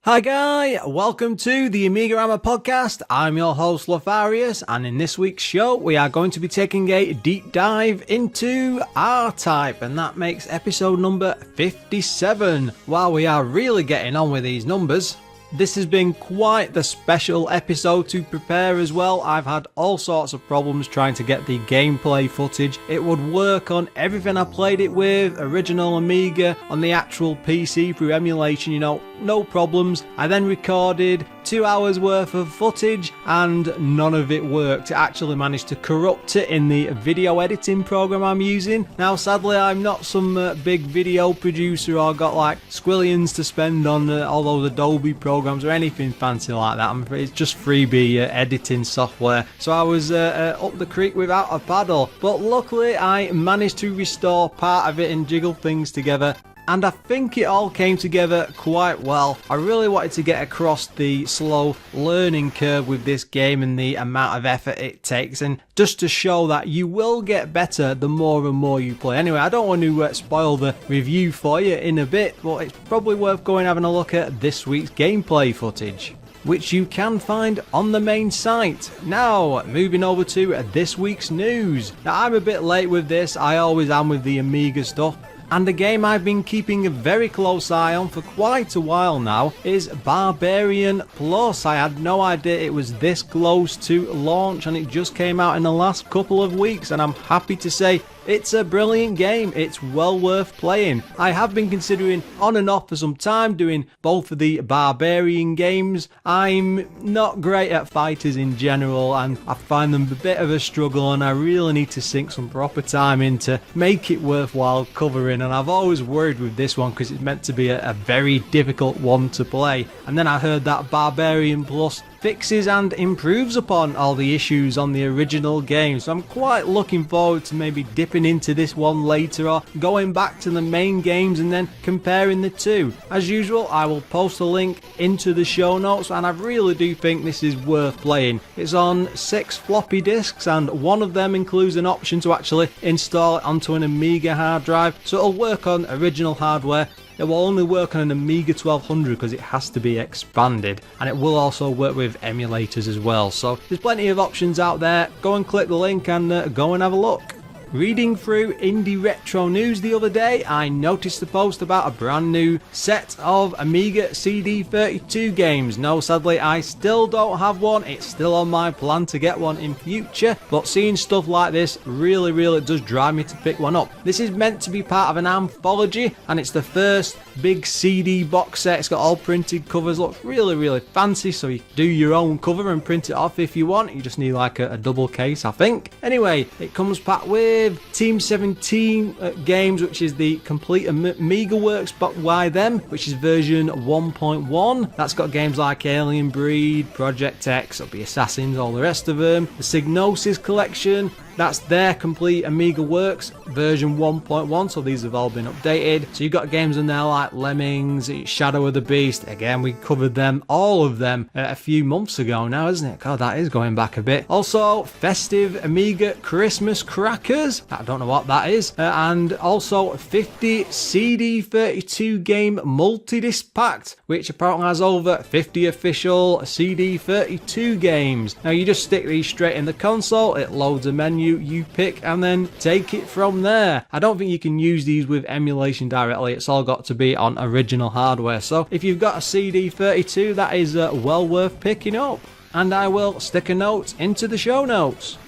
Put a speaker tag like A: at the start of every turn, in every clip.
A: Hi guys, welcome to the AMIGArama podcast. I'm your host Lorfarius, and in this week's show we are going to be taking a deep dive into R-Type, and that makes episode number 57. While we are really getting on with these numbers, this has been quite the special episode to prepare as well. I've had all sorts of problems trying to get the gameplay footage. It would work on everything I played it with, original Amiga, on the actual PC through emulation, you know, no problems. I then recorded 2 hours worth of footage and none of it worked. It actually managed to corrupt it in the video editing program I'm using. Now sadly I'm not some big video producer or got like squillions to spend on all those Adobe programs or anything fancy like that. It's just freebie editing software. So I was up the creek without a paddle. But luckily I managed to restore part of it and jiggle things together. And I think it all came together quite well. I really wanted to get across the slow learning curve with this game and the amount of effort it takes, and just to show that you will get better the more and more you play. Anyway, I don't want to spoil the review for you in a bit, but it's probably worth going having a look at this week's gameplay footage, which you can find on the main site. Now, moving over to this week's news. Now, I'm a bit late with this, I always am with the Amiga stuff. And the game I've been keeping a very close eye on for quite a while now is Barbarian Plus. I had no idea it was this close to launch, and it just came out in the last couple of weeks, and I'm happy to say it's a brilliant game. It's well worth playing. I have been considering on and off for some time doing both of the Barbarian games. I'm not great at fighters in general, and I find them a bit of a struggle, and I really need to sink some proper time in to make it worthwhile covering. And I've always worried with this one because it's meant to be a very difficult one to play. And then I heard that Barbarian Plus fixes and improves upon all the issues on the original game, so I'm quite looking forward to maybe dipping into this one later or going back to the main games and then comparing the two. As usual, I will post a link into the show notes, and I really do think this is worth playing. It's on 6 floppy disks, and one of them includes an option to actually install it onto an Amiga hard drive, so it'll work on original hardware. It will only work on an Amiga 1200 because it has to be expanded, and it will also work with emulators as well. So there's plenty of options out there. Go and click the link and go and have a look. Reading through Indie Retro News the other day, I noticed a post about a brand new set of Amiga CD32 games. No, sadly, I still don't have one. It's still on my plan to get one in future, but seeing stuff like this really does drive me to pick one up. This is meant to be part of an anthology, and it's the first big CD box set. It's got all printed covers, looks really fancy, so you can do your own cover and print it off if you want. You just need like a double case, I think. Anyway, it comes packed with Team 17 games, which is the complete Amiga works, but why them, which is version 1.1. That's got games like Alien Breed, Project X, it'll be Assassins, all the rest of them. The Psygnosis collection, that's their complete Amiga works version 1.1, so these have all been updated. So you've got games in there like Lemmings, Shadow of the Beast. Again, we covered them, all of them, a few months ago now, isn't it? God, that is going back a bit. Also, Festive Amiga Christmas Crackers. I don't know what that is. And also 50 CD32 game multi-disc packed, which apparently has over 50 official CD32 games. Now you just stick these straight in the console, it loads a menu, you pick and then take it from there. I don't think you can use these with emulation directly. It's all got to be on original hardware. So if you've got a CD32, that is well worth picking up. And I will stick a note into the show notes.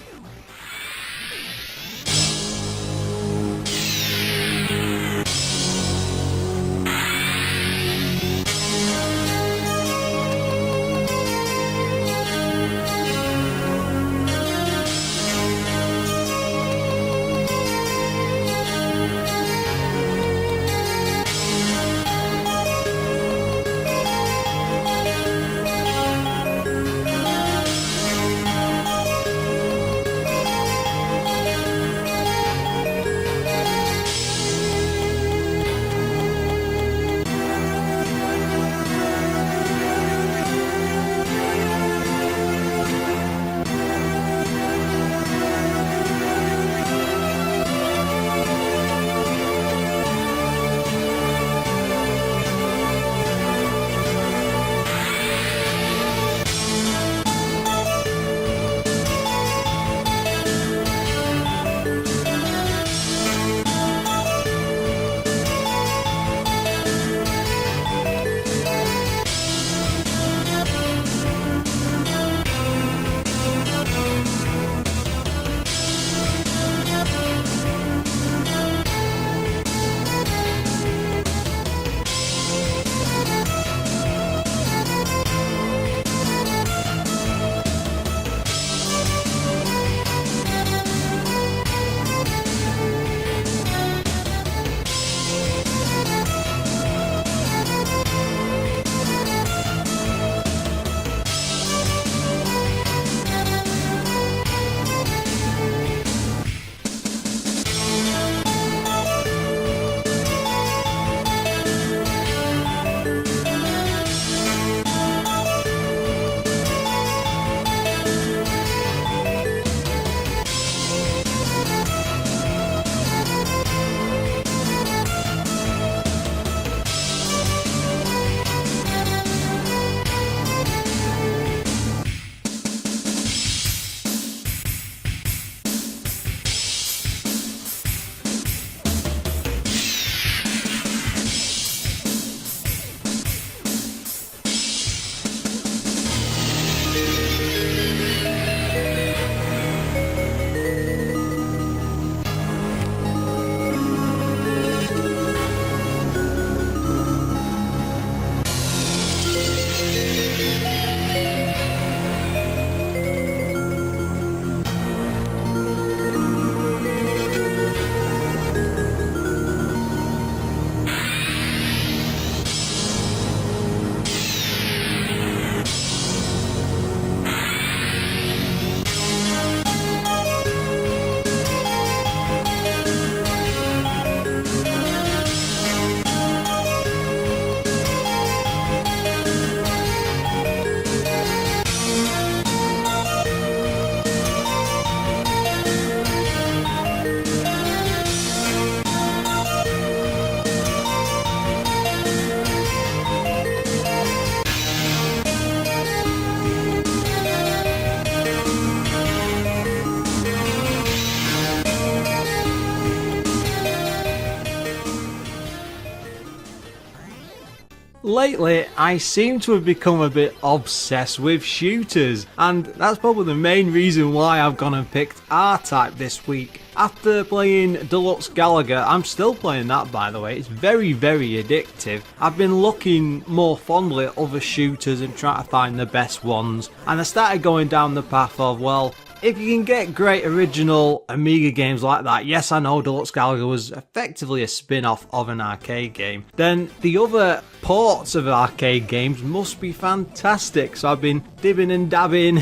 A: Lately, I seem to have become a bit obsessed with shooters, and that's probably the main reason why I've gone and picked R-Type this week. After playing Deluxe Galaga, I'm still playing that by the way, it's very addictive. I've been looking more fondly at other shooters and trying to find the best ones, and I started going down the path of, well, if you can get great original Amiga games like that, yes I know Deluxe Galaga was effectively a spin-off of an arcade game, then the other ports of arcade games must be fantastic. So I've been dibbing and dabbing,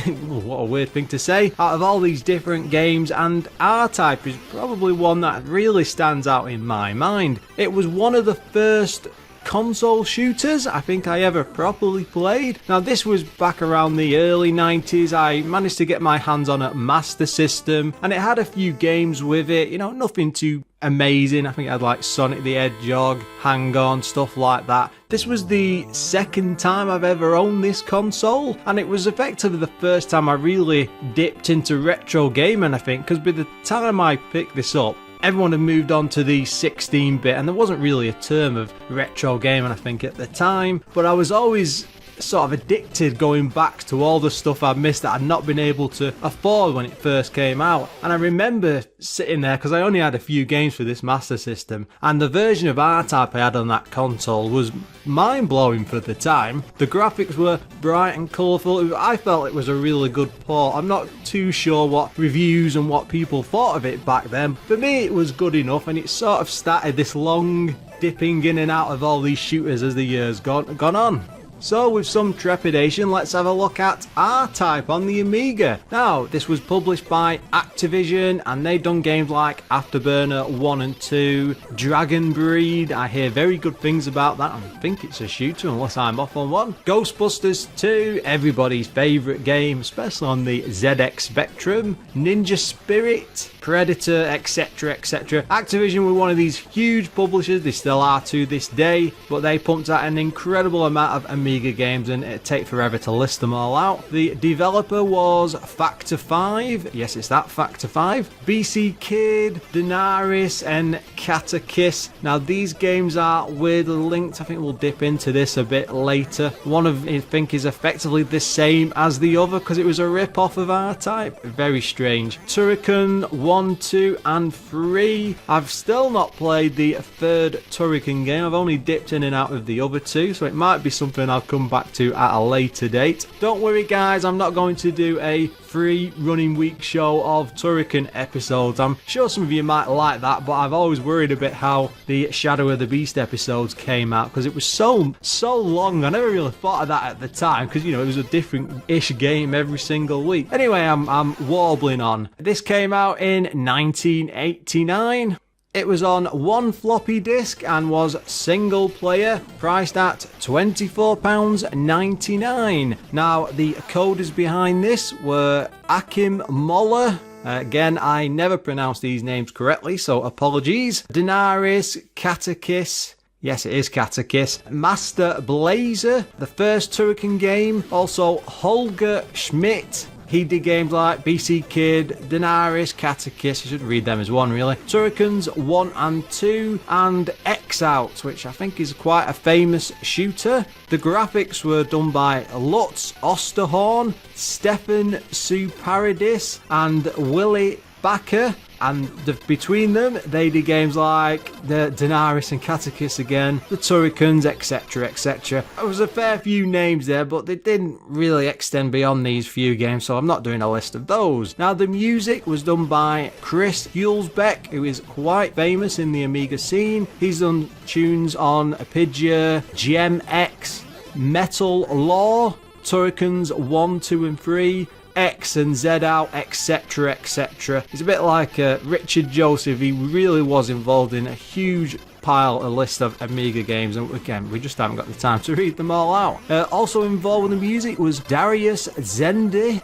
A: what a weird thing to say, out of all these different games, and R-Type is probably one that really stands out in my mind. It was one of the first console shooters I think I ever properly played. Now this was back around the early 90s. I managed to get my hands on a Master System and it had a few games with it, you know, nothing too amazing. I think it had like Sonic the Hedgehog, Hang On, stuff like that. This was the second time I've ever owned this console, and it was effectively the first time I really dipped into retro gaming, I think, because by the time I picked this up, everyone had moved on to the 16-bit and there wasn't really a term of retro gaming I think at the time, but I was always sort of addicted going back to all the stuff I'd missed that I'd not been able to afford when it first came out. And I remember sitting there, because I only had a few games for this Master System, and the version of R-Type I had on that console was mind-blowing for the time. The graphics were bright and colourful. I felt it was a really good port. I'm not too sure what reviews and what people thought of it back then. For me it was good enough, and it sort of started this long dipping in and out of all these shooters as the years gone on. So with some trepidation, let's have a look at R-Type on the Amiga. Now, this was published by Activision, and they've done games like Afterburner 1 and 2, Dragon Breed, I hear very good things about that, I think it's a shooter unless I'm off on one. Ghostbusters 2, everybody's favourite game, especially on the ZX Spectrum, Ninja Spirit, Predator, etc, etc. Activision were one of these huge publishers, they still are to this day, but they pumped out an incredible amount of Amiga games and it'd take forever to list them all out. The developer was Factor 5, yes it's that, Factor 5, BC Kid, Denaris and Katakis. Now these games are weirdly linked, I think we'll dip into this a bit later. One of I think is effectively the same as the other because it was a rip-off of R-Type, very strange. Turrican 1, 2 and 3, I've still not played the third Turrican game, I've only dipped in and out of the other two, so it might be something I'll come back to at a later date. Don't worry guys, I'm not going to do a free running week show of Turrican episodes. I'm sure some of you might like that, but I've always worried a bit how the Shadow of the Beast episodes came out because it was so long. I never really thought of that at the time because, you know, it was a different-ish game every single week. Anyway, I'm warbling on. This came out in 1989. It was on one floppy disk and was single player, priced at £24.99. Now, the coders behind this were Akim Moller. Again, I never pronounced these names correctly, so apologies. Denaris, Katakis. Yes, it is Katakis. Master Blazer, the first Turrican game. Also, Holger Schmidt. He did games like BC Kid, Denaris, Katakis, you should read them as one really, Turricans 1 and 2, and X-Out, which I think is quite a famous shooter. The graphics were done by Lutz Osterhorn, Stefan Suparadis, and Willy backer, and between them they did games like the Daenerys and Catechus again, the Turricans, etc, etc. There was a fair few names there, but they didn't really extend beyond these few games, so I'm not doing a list of those. Now, the music was done by Chris Hulsbeck, who is quite famous in the Amiga scene. He's done tunes on Apigia, GMX, Metal Law, Turricans 1, 2 and 3, X and Z out, etc, etc. He's a bit like Richard Joseph. He really was involved in a huge a list of Amiga games, and again, we just haven't got the time to read them all out. Also involved in the music was Darius Zende.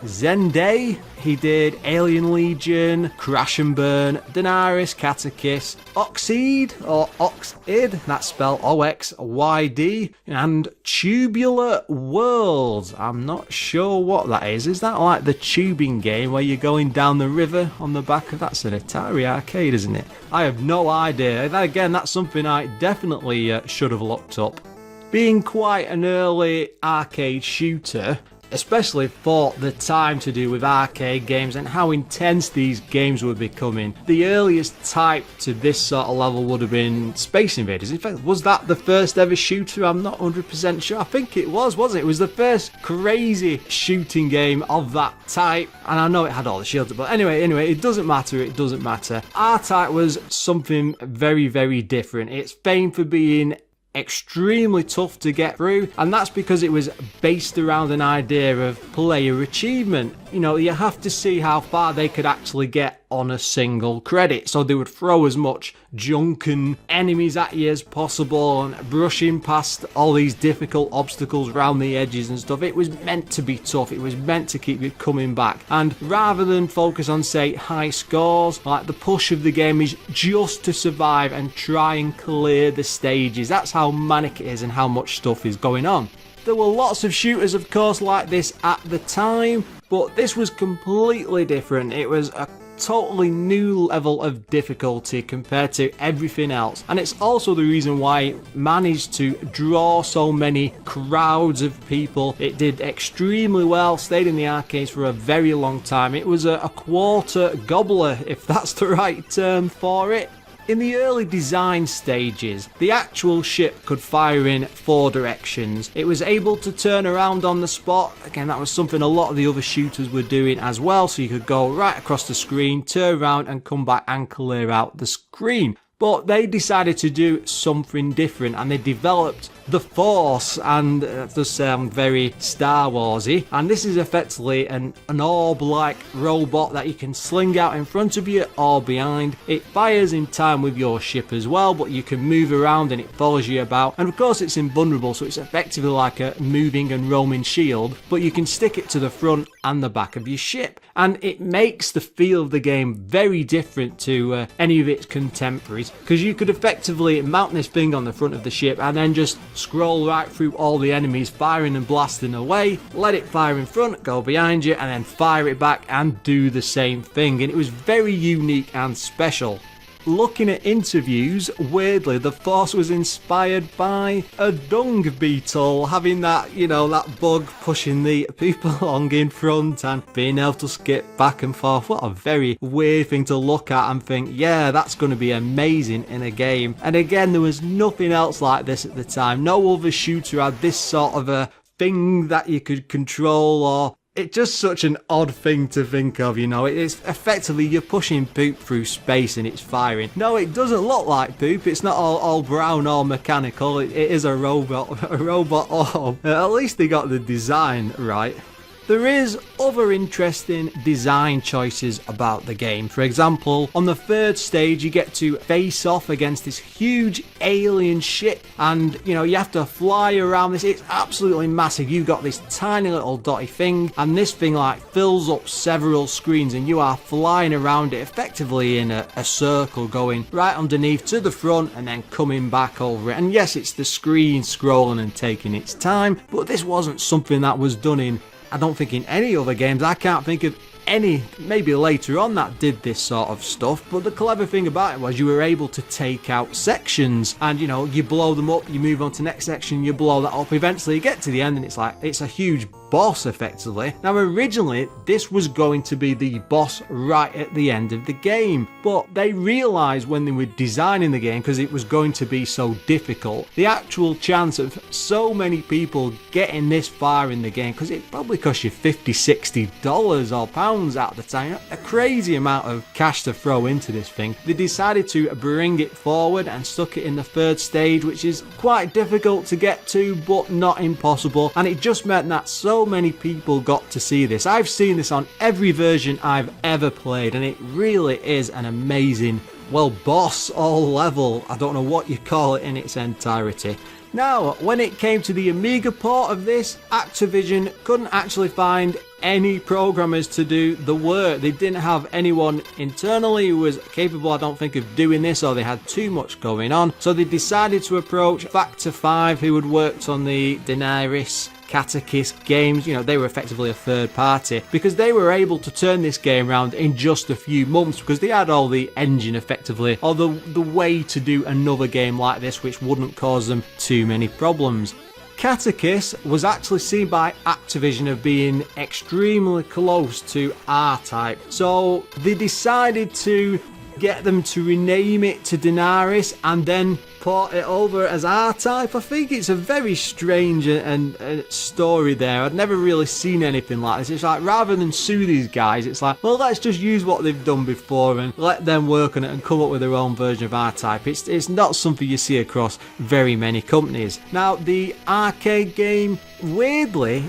A: He did Alien Legion, Crash and Burn, Daenerys, Catechus, Oxide, or Oxid, that's spelled O-X-Y-D, and Tubular Worlds. I'm not sure what that is. Is that like the tubing game where you're going down the river on the back of... That's an Atari arcade, isn't it? I have no idea. Again, that's something I definitely should have looked up. Being quite an early arcade shooter, especially for the time to do with arcade games and how intense these games were becoming. The earliest type to this sort of level would have been Space Invaders. In fact, was that the first ever shooter? I'm not 100% sure. I think it was, wasn't it? It was the first crazy shooting game of that type. And I know it had all the shields, but anyway, it doesn't matter. R-Type was something very, very different. It's famed for being extremely tough to get through, and that's because it was based around an idea of player achievement. You know, you have to see how far they could actually get on a single credit, so they would throw as much junk and enemies at you as possible and brushing past all these difficult obstacles around the edges and stuff. It was meant to be tough, it was meant to keep you coming back, and rather than focus on, say, high scores, like the push of the game is just to survive and try and clear the stages. That's how manic it is and how much stuff is going on. There were lots of shooters, of course, like this at the time, but this was completely different. It was a totally new level of difficulty compared to everything else, and it's also the reason why it managed to draw so many crowds of people. It did extremely well, stayed in the arcades for a very long time. It was a quarter gobbler, if that's the right term for it. In the early design stages, the actual ship could fire in 4 directions. It was able to turn around on the spot. Again, that was something a lot of the other shooters were doing as well, so you could go right across the screen, turn around and come back and clear out the screen. But they decided to do something different, and they developed the Force, and that does sound very Star Warsy. And this is effectively an orb-like robot that you can sling out in front of you or behind. It fires in time with your ship as well, but you can move around and it follows you about. And of course, it's invulnerable, so it's effectively like a moving and roaming shield, but you can stick it to the front and the back of your ship. And it makes the feel of the game very different to any of its contemporaries, because you could effectively mount this thing on the front of the ship and then just scroll right through all the enemies, firing and blasting away, let it fire in front, go behind you, and then fire it back and do the same thing. And it was very unique and special. Looking at interviews, weirdly, the Force was inspired by a dung beetle, having that, you know, that bug pushing the people along in front and being able to skip back and forth. What a very weird thing to look at and think, yeah, that's going to be amazing in a game. And again, there was nothing else like this at the time. No other shooter had this sort of a thing that you could control, or it's just such an odd thing to think of, you know. It's effectively you're pushing poop through space and it's firing. No, it doesn't look like poop. It's not all brown or mechanical. It is a robot orb. At least they got the design right. There is other interesting design choices about the game. For example, on the 3rd stage you get to face off against this huge alien ship, and you know, you have to fly around this. It's absolutely massive. You've got this tiny little dotty thing, and this thing like fills up several screens, and you are flying around it effectively in a circle, going right underneath to the front and then coming back over it. And yes, it's the screen scrolling and taking its time, but this wasn't something that was done in, I don't think, in any other games. I can't think of any, maybe later on, that did this sort of stuff. But the clever thing about it was you were able to take out sections, and you know, you blow them up, you move on to the next section, you blow that up, eventually you get to the end and it's like, it's a huge boss effectively. Now originally this was going to be the boss right at the end of the game, but they realised when they were designing the game, because it was going to be so difficult, the actual chance of so many people getting this far in the game, because it probably cost you $50-$60 or pounds at the time, a crazy amount of cash to throw into this thing. They decided to bring it forward and stuck it in the third stage, which is quite difficult to get to but not impossible, and it just meant that so many people got to see this. I've seen this on every version I've ever played, and it really is an amazing, well, boss or level, I don't know what you call it, in its entirety. Now, when it came to the Amiga port of this, Activision couldn't actually find any programmers to do the work. They didn't have anyone internally who was capable, I don't think, of doing this, or they had too much going on. So they decided to approach Factor 5, who had worked on the Daenerys Catechist games. You know, they were effectively a third party, because they were able to turn this game around in just a few months, because they had all the engine effectively, or the way to do another game like this which wouldn't cause them too many problems. Catechist was actually seen by Activision as being extremely close to R-Type, so they decided to get them to rename it to Daenerys and then port it over as R-Type. I think it's a very strange and story there. I'd never really seen anything like this. It's like, rather than sue these guys, it's like, well, let's just use what they've done before and let them work on it and come up with their own version of R-Type. It's not something you see across very many companies. Now, the arcade game, weirdly,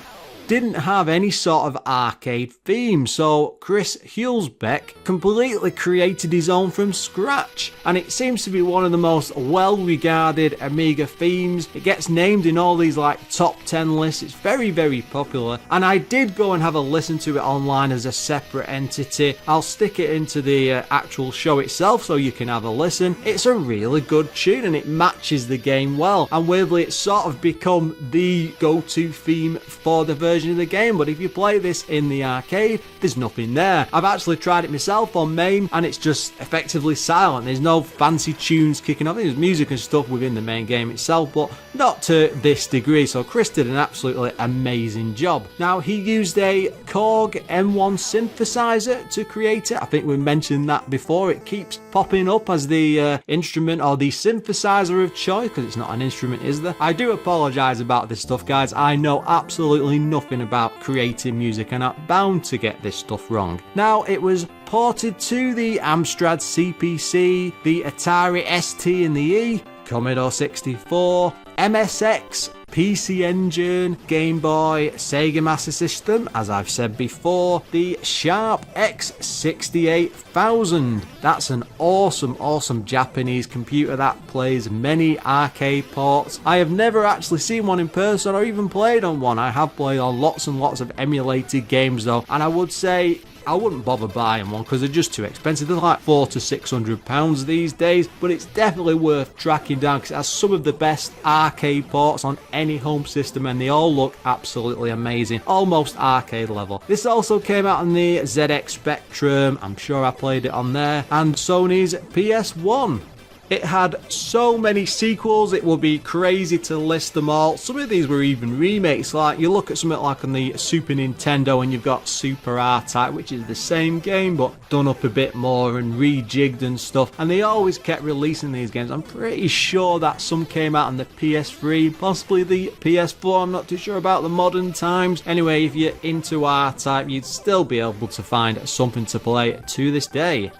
A: didn't have any sort of arcade theme, so Chris Hulsbeck completely created his own from scratch, and it seems to be one of the most well-regarded Amiga themes. It gets named in all these like top 10 lists. It's very, very popular, and I did go and have a listen to it online as a separate entity. I'll stick it into the actual show itself so you can have a listen. It's a really good tune and it matches the game well, and weirdly it's sort of become the go-to theme for the version of the game. But if you play this in the arcade, there's nothing there. I've actually tried it myself on main and it's just effectively silent. There's no fancy tunes kicking off. There's music and stuff within the main game itself, but not to this degree. So Chris did an absolutely amazing job. Now, he used a Korg M1 synthesizer to create it. I think we mentioned that before. It keeps popping up as the instrument or the synthesizer of choice, because it's not an instrument, is there? I do apologise about this stuff, guys. I know absolutely nothing about creating music and I'm bound to get this stuff wrong. Now, it was ported to the Amstrad CPC, the Atari ST and the E, Commodore 64, MSX, PC Engine, Game Boy, Sega Master System, as I've said before, the Sharp X68000. That's an awesome Japanese computer that plays many arcade ports. I have never actually seen one in person or even played on one. I have played on lots and lots of emulated games though, and I would say I wouldn't bother buying one because they're just too expensive. They're like £400 to £600 these days, but it's definitely worth tracking down because it has some of the best arcade ports on any home system and they all look absolutely amazing, almost arcade level. This also came out on the ZX Spectrum, I'm sure I played it on there, and Sony's PS1. It had so many sequels, it would be crazy to list them all. Some of these were even remakes, like you look at something like on the Super Nintendo and you've got Super R-Type, which is the same game but done up a bit more and rejigged and stuff, and they always kept releasing these games. I'm pretty sure that some came out on the PS3, possibly the PS4, I'm not too sure about the modern times. Anyway, if you're into R-Type, you'd still be able to find something to play to this day.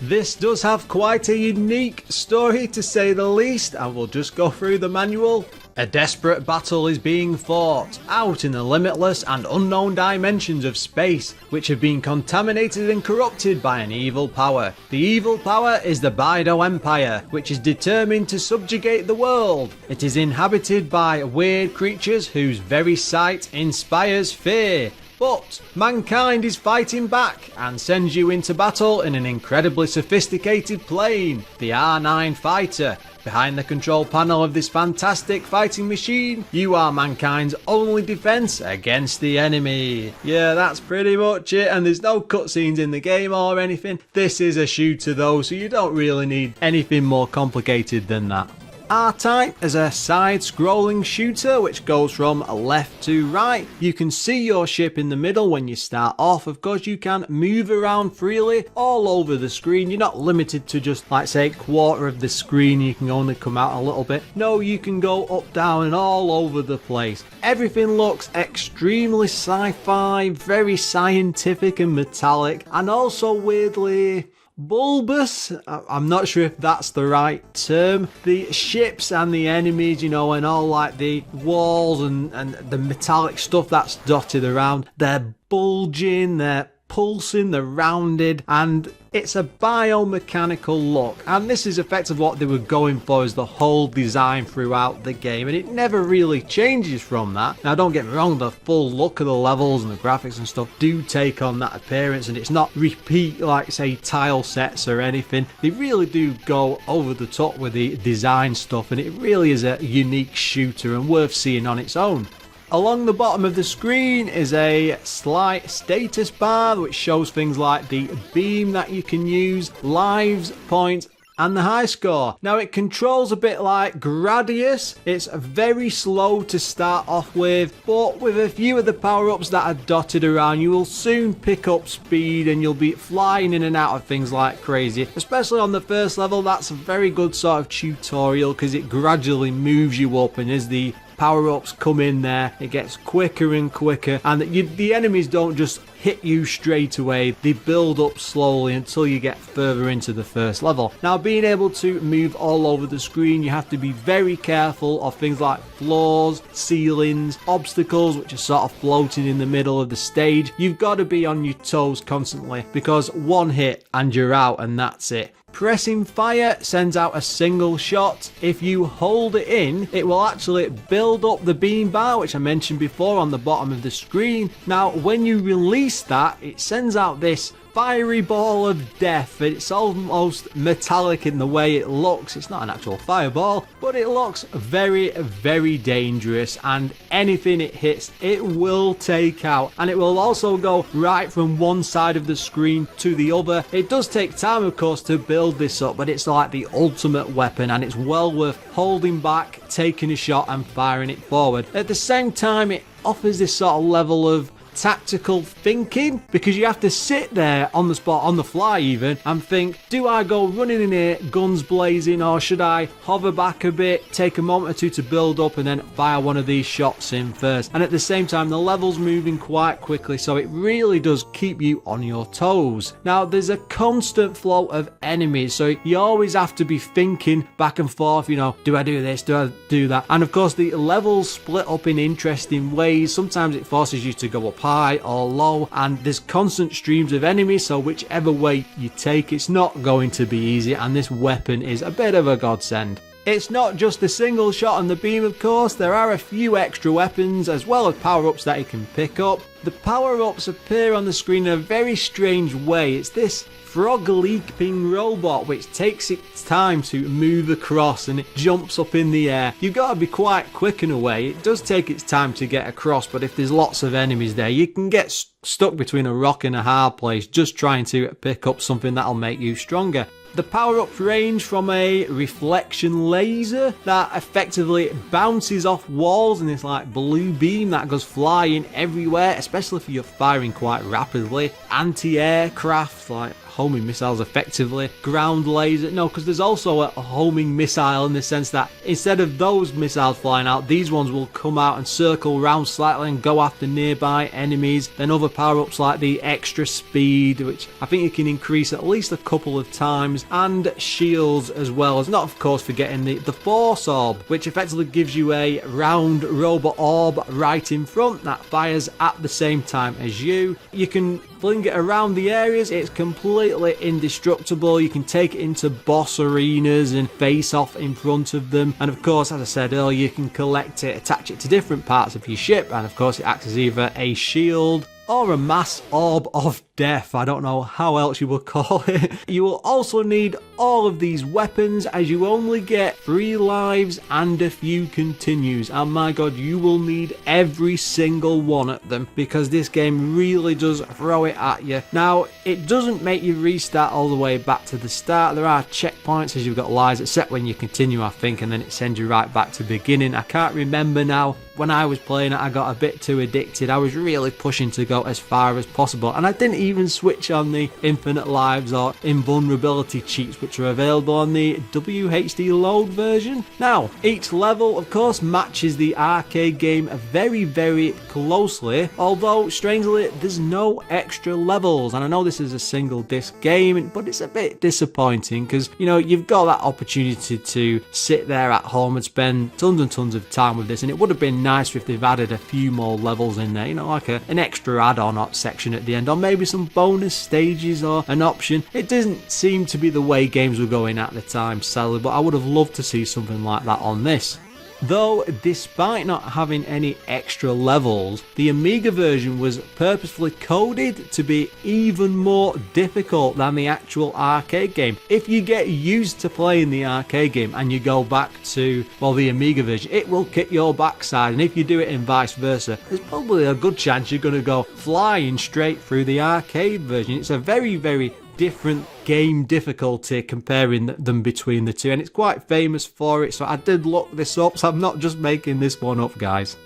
A: This does have quite a unique story to say the least, and we'll just go through the manual. A desperate battle is being fought out in the limitless and unknown dimensions of space, which have been contaminated and corrupted by an evil power. The evil power is the Bydo Empire, which is determined to subjugate the world. It is inhabited by weird creatures whose very sight inspires fear. But mankind is fighting back and sends you into battle in an incredibly sophisticated plane, the R9 Fighter. Behind the control panel of this fantastic fighting machine, you are mankind's only defense against the enemy. Yeah, that's pretty much it, and there's no cutscenes in the game or anything. This is a shooter though, so you don't really need anything more complicated than that. R-Type is a side-scrolling shooter which goes from left to right. You can see your ship in the middle when you start off. Of course, you can move around freely all over the screen. You're not limited to just, like, say, quarter of the screen. You can only come out a little bit. No, you can go up, down, and all over the place. Everything looks extremely sci-fi, very scientific and metallic, and also weirdly bulbous. I'm not sure if that's the right term. The ships and the enemies, you know, and all like the walls and the metallic stuff that's dotted around, they're bulging, they're pulsing, they're rounded, and it's a biomechanical look. And this is effectively what they were going for, is the whole design throughout the game, and it never really changes from that. Now, don't get me wrong, the full look of the levels and the graphics and stuff do take on that appearance, and it's not repeat like, say, tile sets or anything. They really do go over the top with the design stuff, and it really is a unique shooter and worth seeing on its own. Along the bottom of the screen is a slight status bar which shows things like the beam that you can use, lives, points, and the high score. Now, it controls a bit like Gradius. It's very slow to start off with, but with a few of the power-ups that are dotted around, you will soon pick up speed and you'll be flying in and out of things like crazy. Especially on the first level, that's a very good sort of tutorial because it gradually moves you up, and as the power-ups come in there, it gets quicker and quicker, and the enemies don't just hit you straight away. They build up slowly until you get further into the first level. Now, being able to move all over the screen, you have to be very careful of things like floors, ceilings, obstacles which are sort of floating in the middle of the stage. You've got to be on your toes constantly, because one hit and you're out, and that's it. Pressing fire sends out a single shot. If you hold it in, it will actually build up the beam bar, which I mentioned before, on the bottom of the screen. Now, when you release that, it sends out this fiery ball of death. It's almost metallic in the way it looks. It's not an actual fireball, but it looks very, very dangerous, and anything it hits, it will take out, and it will also go right from one side of the screen to the other. It does take time, of course, to build this up, but it's like the ultimate weapon, and it's well worth holding back, taking a shot, and firing it forward. At the same time, it offers this sort of level of tactical thinking, because you have to sit there on the spot, on the fly even, and think, do I go running in here guns blazing, or should I hover back a bit, take a moment or two to build up, and then fire one of these shots in first? And at the same time, the level's moving quite quickly, so it really does keep you on your toes. Now, there's a constant flow of enemies, so you always have to be thinking back and forth, you know, do I do this, do I do that? And of course, the levels split up in interesting ways. Sometimes it forces you to go up high or low, and there's constant streams of enemies, so whichever way you take, it's not going to be easy, and this weapon is a bit of a godsend. It's not just the single shot and the beam, of course. There are a few extra weapons as well as power-ups that you can pick up. The power-ups appear on the screen in a very strange way. It's this frog leaping robot which takes its time to move across, and it jumps up in the air. You've got to be quite quick in a way. It does take its time to get across, but if there's lots of enemies there, you can get stuck between a rock and a hard place just trying to pick up something that'll make you stronger. The power-ups range from a reflection laser that effectively bounces off walls, and this like blue beam that goes flying everywhere, especially if you're firing quite rapidly. Anti-aircraft, like homing missiles effectively. Ground laser, no, because there's also a homing missile in the sense that instead of those missiles flying out, these ones will come out and circle around slightly and go after nearby enemies. Then other power-ups like the extra speed, which I think you can increase at least a couple of times, and shields as well, as not of course forgetting the force orb, which effectively gives you a round robot orb right in front that fires at the same time as you. You can fling it around the areas. It's completely indestructible. You can take it into boss arenas and face off in front of them, and of course, as I said earlier, you can collect it, attach it to different parts of your ship, and of course it acts as either a shield or a mass orb of death. I don't know how else you would call it. You will also need all of these weapons, as you only get 3 lives and a few continues, and my god, you will need every single one of them because this game really does throw it at you. Now, it doesn't make you restart all the way back to the start. There are checkpoints as you've got lives, except when you continue, I think, and then it sends you right back to the beginning. I can't remember now. When I was playing it, I got a bit too addicted. I was really pushing to go as far as possible, and I didn't even switch on the infinite lives or invulnerability cheats, which are available on the WHD load version. Now, each level, of course, matches the arcade game very, very closely, although strangely there's no extra levels. And I know this is a single disc game, but it's a bit disappointing because, you know, you've got that opportunity to sit there at home and spend tons and tons of time with this, and it would have been nice if they've added a few more levels in there, you know, like an extra add-on section at the end, or maybe some bonus stages or an option. It doesn't seem to be the way games were going at the time, sadly, but I would have loved to see something like that on this. Though, despite not having any extra levels, the Amiga version was purposefully coded to be even more difficult than the actual arcade game. If you get used to playing the arcade game and you go back to, well, the Amiga version, it will kick your backside, and if you do it in vice versa, there's probably a good chance you're going to go flying straight through the arcade version. It's a very, very different game difficulty comparing them between the two, and it's quite famous for it, so I did look this up, so I'm not just making this one up, guys.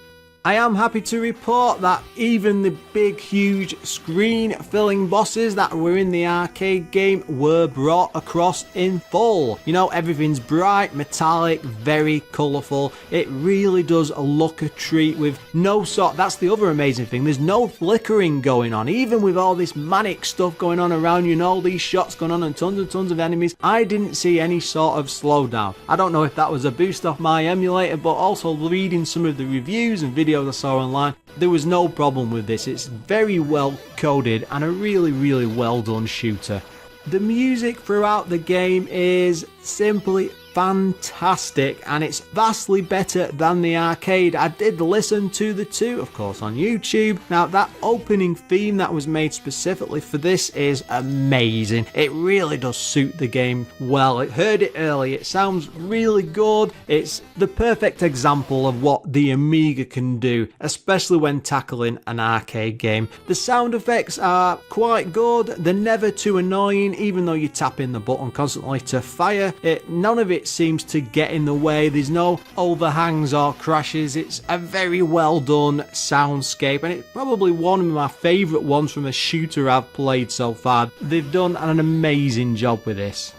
A: I am happy to report that even the big, huge screen-filling bosses that were in the arcade game were brought across in full. You know, everything's bright, metallic, very colourful. It really does look a treat with no sort... That's the other amazing thing. There's no flickering going on. Even with all this manic stuff going on around you and all these shots going on and tons of enemies, I didn't see any sort of slowdown. I don't know if that was a boost off my emulator, but also reading some of the reviews and videos I saw online, there was no problem with this. It's very well coded and a really, really well done shooter. The music throughout the game is simply fantastic, and it's vastly better than the arcade. I did listen to the two, of course, on YouTube. Now, that opening theme that was made specifically for this is amazing. It really does suit the game well. I heard it early. It sounds really good. It's the perfect example of what the Amiga can do, especially when tackling an arcade game. The sound effects are quite good. They're never too annoying, even though you're tapping the button constantly to fire. None of it seems to get in the way. There's no overhangs or crashes. It's a very well done soundscape, and it's probably one of my favourite ones from a shooter I've played so far. They've done an amazing job with this.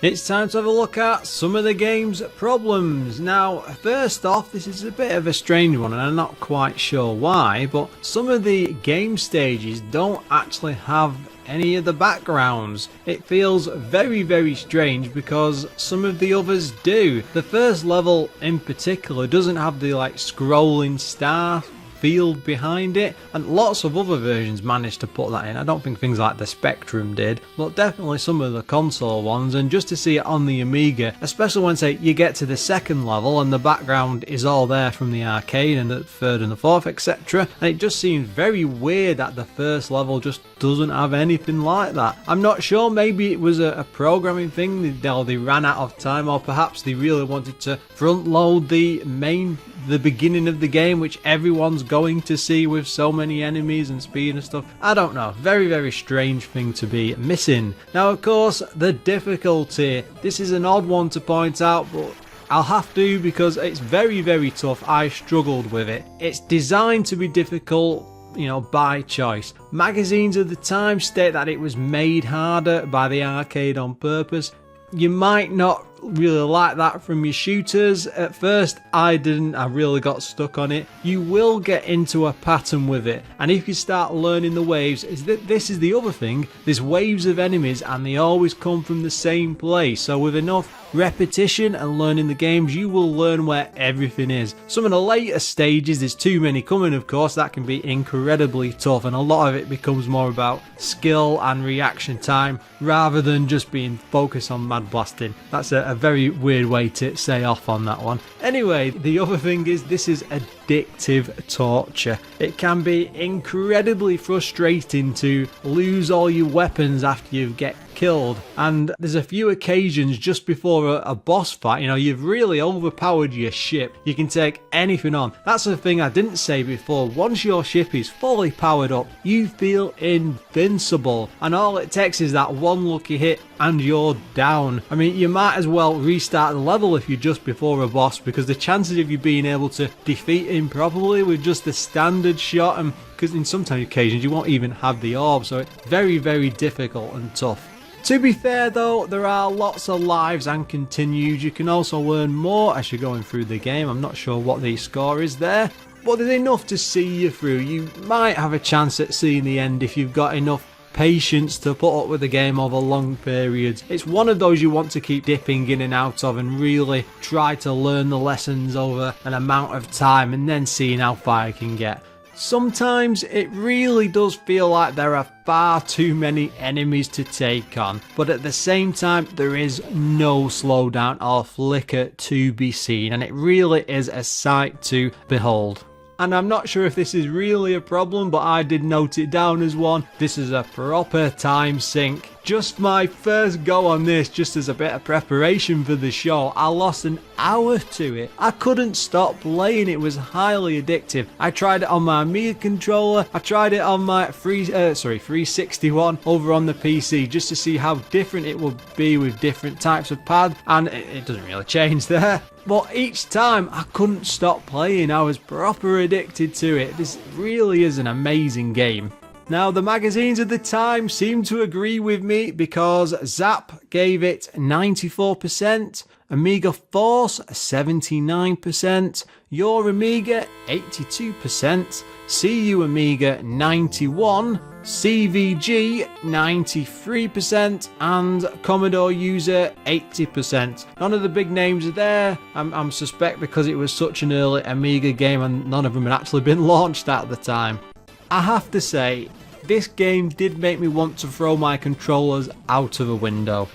A: It's time to have a look at some of the game's problems. Now, first off, this is a bit of a strange one, and I'm not quite sure why, but some of the game stages don't actually have any of the backgrounds. It feels very, very strange because some of the others do. The first level in particular doesn't have the like scrolling star field behind it, and lots of other versions managed to put that in. I don't think things like the Spectrum did, but definitely some of the console ones. And just to see it on the Amiga, especially when, say, you get to the second level and the background is all there from the arcade and the third and the fourth, etc., and it just seems very weird that the first level just doesn't have anything like that. I'm not sure, maybe it was a programming thing, they ran out of time, or perhaps they really wanted to front load the beginning of the game, which everyone's going to see with so many enemies and speed and stuff. I don't know. Very, very strange thing to be missing. Now, of course, the difficulty. This is an odd one to point out, but I'll have to because it's very, very tough. I struggled with it. It's designed to be difficult, you know, by choice. Magazines of the time state that it was made harder by the arcade on purpose. You might not really like that from your shooters. At first I didn't. I really got stuck on it. You will get into a pattern with it, and if you start learning the waves, this is the other thing, there's waves of enemies and they always come from the same place. So with enough repetition and learning the games, you will learn where everything is. Some of the later stages, there's too many coming, of course, that can be incredibly tough, and a lot of it becomes more about skill and reaction time rather than just being focused on mad blasting. That's a a very weird way to say off on that one. Anyway, the other thing is this is addictive torture. It can be incredibly frustrating to lose all your weapons after you get killed, and there's a few occasions just before a boss fight, you've really overpowered your ship. You can take anything on. That's the thing I didn't say before. Once your ship is fully powered up, you feel invincible, and all it takes is that one lucky hit and you're down. I mean, you might as well restart the level if you're just before a boss, because the chances of you being able to defeat him properly with just the standard shot, and because in some occasions you won't even have the orb, so it's very, very difficult and tough. To be fair though, there are lots of lives and continues. You can also learn more as you're going through the game. I'm not sure what the score is there, but there's enough to see you through. You might have a chance at seeing the end if you've got enough patience to put up with the game over long periods. It's one of those you want to keep dipping in and out of and really try to learn the lessons over an amount of time and then seeing how far you can get. Sometimes it really does feel like there are far too many enemies to take on, but at the same time there is no slowdown or flicker to be seen, and it really is a sight to behold. And I'm not sure if this is really a problem, but I did note it down as one. This is a proper time sink. Just my first go on this, just as a bit of preparation for the show, I lost an hour to it. I couldn't stop playing. It was highly addictive. I tried it on my Amiga controller. I tried it on my 361 over on the PC, just to see how different it would be with different types of pad, and it doesn't really change there. But each time I couldn't stop playing. I was proper addicted to it. This really is an amazing game. Now, the magazines of the time seem to agree with me, because Zap gave it 94%, Amiga Force 79%, Your Amiga 82%, CU Amiga 91%, CVG 93%, and Commodore User 80%. None of the big names are there, I'm suspect because it was such an early Amiga game and none of them had actually been launched at the time. I have to say, this game did make me want to throw my controllers out of a window.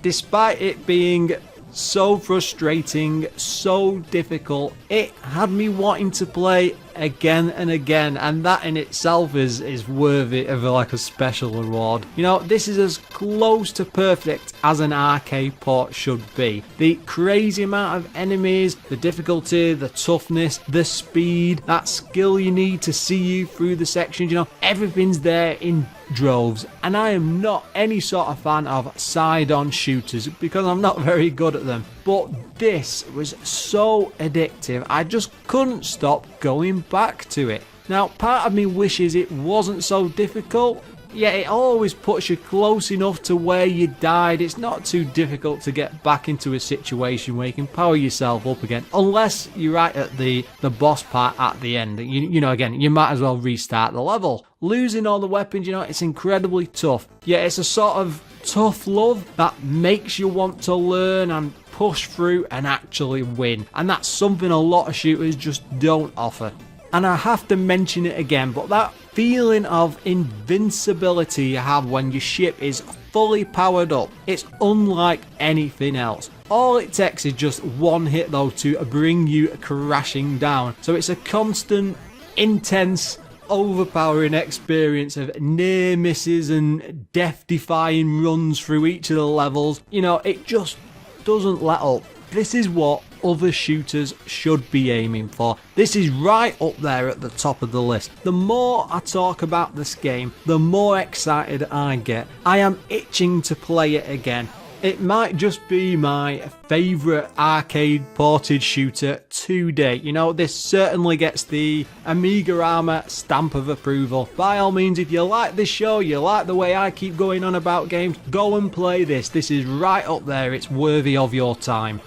A: Despite it being so frustrating, so difficult, it had me wanting to play again and again, and that in itself is worthy of a special reward. This is as close to perfect as an arcade port should be. The crazy amount of enemies, the difficulty, the toughness, the speed, that skill you need to see you through the sections, everything's there in droves. And I am not any sort of fan of side-on shooters because I'm not very good at them, but this was so addictive I just couldn't stop going back to it. Now, part of me wishes it wasn't so difficult, yet it always puts you close enough to where you died. It's not too difficult to get back into a situation where you can power yourself up again, unless you're right at the boss part at the end. Again, you might as well restart the level. Losing all the weapons, it's incredibly tough. Yet it's a sort of tough love that makes you want to learn and push through and actually win. And that's something a lot of shooters just don't offer. And I have to mention it again, but that feeling of invincibility you have when your ship is fully powered up, it's unlike anything else. All it takes is just one hit though to bring you crashing down. So it's a constant, intense, overpowering experience of near misses and death-defying runs through each of the levels. It just doesn't let up. This is what other shooters should be aiming for. This is right up there at the top of the list. The more I talk about this game, the more excited I get. I am itching to play it again. It might just be my favourite arcade ported shooter to date. This certainly gets the AMIGArama stamp of approval. By all means, if you like this show, you like the way I keep going on about games, go and play this. This is right up there. It's worthy of your time.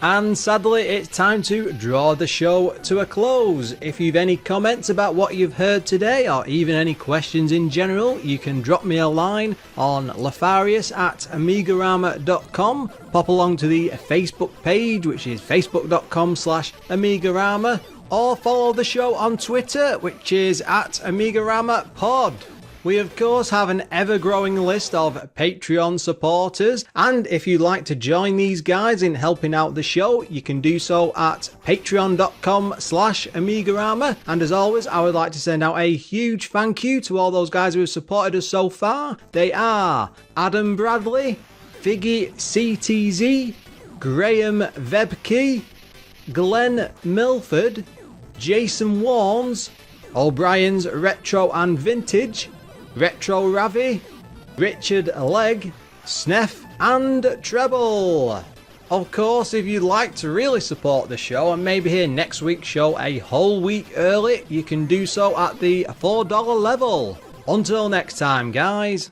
A: And sadly, it's time to draw the show to a close. If you've any comments about what you've heard today, or even any questions in general, you can drop me a line on Lorfarius@AMIGArama.com. Pop along to the Facebook page, which is facebook.com/AMIGArama, or follow the show on Twitter, which is @AMIGAramaPod. We of course have an ever-growing list of Patreon supporters, and if you'd like to join these guys in helping out the show, you can do so at patreon.com/AMIGArama. And as always, I would like to send out a huge thank you to all those guys who have supported us so far. They are Adam Bradley, Figgy CTZ, Graham Vebke, Glenn Milford, Jason Warnes, O'Brien's Retro and Vintage, Retro Ravi, Richard Legg, Sneff and Treble. Of course, if you'd like to really support the show and maybe hear next week's show a whole week early, you can do so at the $4 level. Until next time, guys.